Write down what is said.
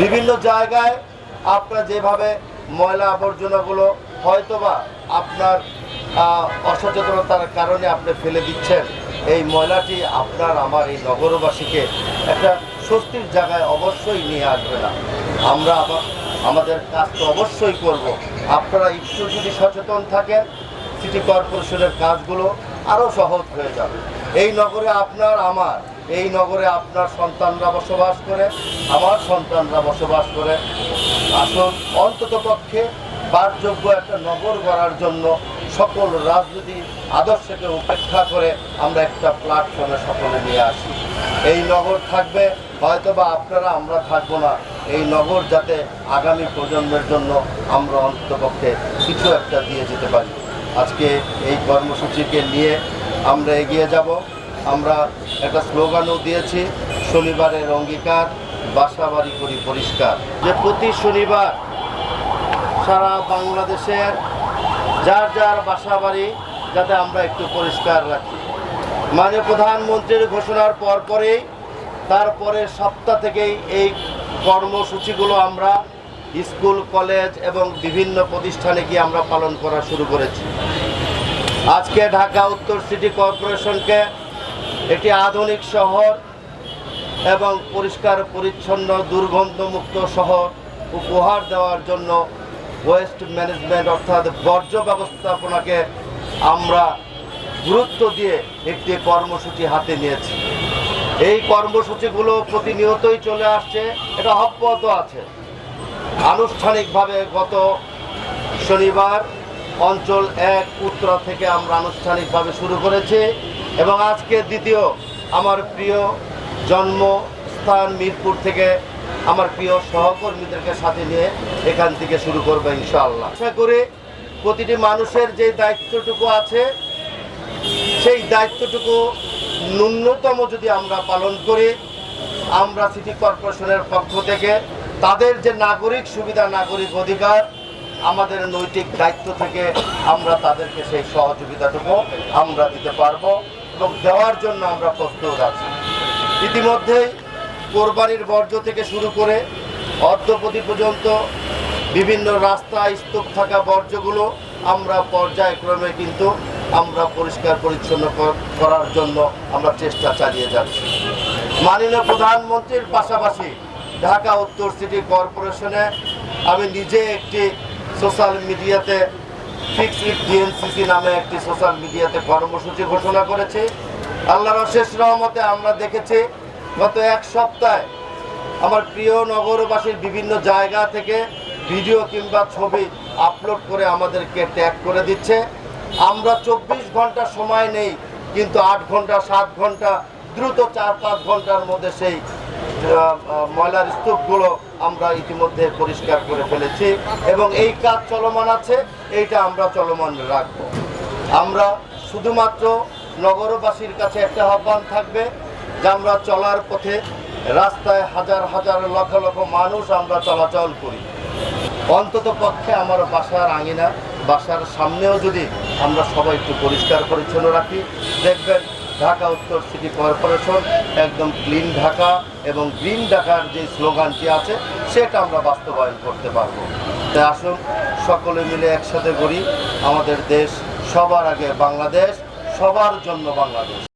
বিভিন্ন জায়গায় আপনারা যেভাবে ময়লা আবর্জনাগুলো হয়তোবা আপনার অসচেতনতার কারণে আপনি ফেলে দিচ্ছেন, এই ময়লাটি আপনার আমার এই নগরবাসীকে একটা স্বস্তির জায়গায় অবশ্যই নিয়ে আসবে না। আমরা আমাদের কাজ তো অবশ্যই করব। আপনারা একটু যদি সচেতন থাকেন, সিটি কর্পোরেশনের কাজগুলো আরও সহজ হয়ে যাবে। এই নগরে আপনার আমার, এই নগরে আপনার সন্তানরা বসবাস করে, আমার সন্তানরা বসবাস করে। আসুন অন্ততপক্ষে বাসযোগ্য একটা নগর গড়ার জন্য সকল রাজনীতি আদর্শকে উপেক্ষা করে আমরা একটা প্ল্যাটফর্মে সকলে নিয়ে আসি। এই নগর থাকবে, হয়তোবা আপনারা আমরা থাকবো না। এই নগর যাতে আগামী প্রজন্মের জন্য আমরা অন্ততপক্ষে কিছু একটা দিয়ে যেতে পারি। আজকে এই কর্মসূচিকে নিয়ে আমরা এগিয়ে যাব। আমরা একটা স্লোগানও দিয়েছি, শনিবারের অঙ্গীকার, বাসাবাড়ি করি পরিষ্কার। যে প্রতি শনিবার সারা বাংলাদেশের যার যার বাসাবাড়ি যাতে আমরা একটু পরিষ্কার রাখি। মাননীয় প্রধানমন্ত্রীর ঘোষণার পরেই তারপরের সপ্তাহ থেকেই এই কর্মসূচিগুলো আমরা স্কুল, কলেজ এবং বিভিন্ন প্রতিষ্ঠানে গিয়ে আমরা পালন করা শুরু করেছি। আজকে ঢাকা উত্তর সিটি কর্পোরেশনকে একটি আধুনিক শহর এবং পরিষ্কার পরিচ্ছন্ন দুর্গন্ধমুক্ত শহর উপহার দেওয়ার জন্য ওয়েস্ট ম্যানেজমেন্ট অর্থাৎ বর্জ্য ব্যবস্থাপনাকে আমরা গুরুত্ব দিয়ে একটি কর্মসূচি হাতে নিয়েছি। এই কর্মসূচিগুলো প্রতিনিয়তই চলে আসছে, এটা অব্যাহত আছে। আনুষ্ঠানিকভাবে গত শনিবার অঞ্চল 1 উত্তরা থেকে আমরা আনুষ্ঠানিকভাবে শুরু করেছি এবং আজকে দ্বিতীয় আমার প্রিয় জন্মস্থান মিরপুর থেকে আমার প্রিয় সহকর্মীদেরকে সাথে নিয়ে এখান থেকে শুরু করবো ইনশাআল্লাহ। আশা করি প্রতিটি মানুষের যে দায়িত্বটুকু আছে সেই দায়িত্বটুকু ন্যূনতম যদি আমরা পালন করি, আমরা সিটি কর্পোরেশনের পক্ষ থেকে তাদের যে নাগরিক সুবিধা, নাগরিক অধিকার, আমাদের নৈতিক দায়িত্ব থেকে আমরা তাদেরকে সেই সহযোগিতাটুকু আমরা দিতে পারবো এবং দেওয়ার জন্য আমরা প্রস্তুত আছি। ইতিমধ্যেই কোরবানির বর্জ্য থেকে শুরু করে অদ্যপতি পর্যন্ত বিভিন্ন রাস্তায় স্তূপ থাকা বর্জ্যগুলো আমরা পর্যায়ক্রমে কিন্তু আমরা পরিষ্কার পরিচ্ছন্ন করার জন্য আমরা চেষ্টা চালিয়ে যাচ্ছি। মাননীয় প্রধানমন্ত্রীর পাশাপাশি ঢাকা উত্তর সিটি কর্পোরেশনে আমি নিজে একটি সোশ্যাল মিডিয়াতে ফিক্স উইথ ডিএনসিসি নামে একটি সোশ্যাল মিডিয়াতে কর্মসূচি ঘোষণা করেছি। আল্লাহর অশেষ রহমতে আমরা দেখেছি গত এক সপ্তাহে আমার প্রিয় নগরবাসীর বিভিন্ন জায়গা থেকে ভিডিও কিংবা ছবি আপলোড করে আমাদেরকে ট্যাগ করে দিচ্ছে। আমরা 24 ঘন্টা সময় নেই, কিন্তু 8 ঘন্টা 7 ঘন্টা দ্রুত 4-5 ঘন্টার মধ্যে সেই ময়লার স্তূপগুলো আমরা ইতিমধ্যে পরিষ্কার করে ফেলেছি এবং এই কাজ চলমান আছে, এইটা আমরা চলমান রাখব। আমরা শুধুমাত্র নগরবাসীর কাছে একটা আহ্বান থাকবে যে আমরা চলার পথে রাস্তায় হাজার হাজার লক্ষ লক্ষ মানুষ আমরা চলাচল করি, অন্তত পক্ষে আমার বাসার আঙিনা, বাসার সামনেও যদি আমরা সবাই একটু পরিষ্কার পরিচ্ছন্ন রাখি, দেখবেন ঢাকা উত্তর সিটি কর্পোরেশন একদম ক্লিন ঢাকা এবং গ্রিন ঢাকার যে স্লোগানটি আছে সেটা আমরা বাস্তবায়ন করতে পারবো। তাই আসুন সকলে মিলে একসাথে করি আমাদের দেশ সবার আগে বাংলাদেশ, সবার জন্য বাংলাদেশ।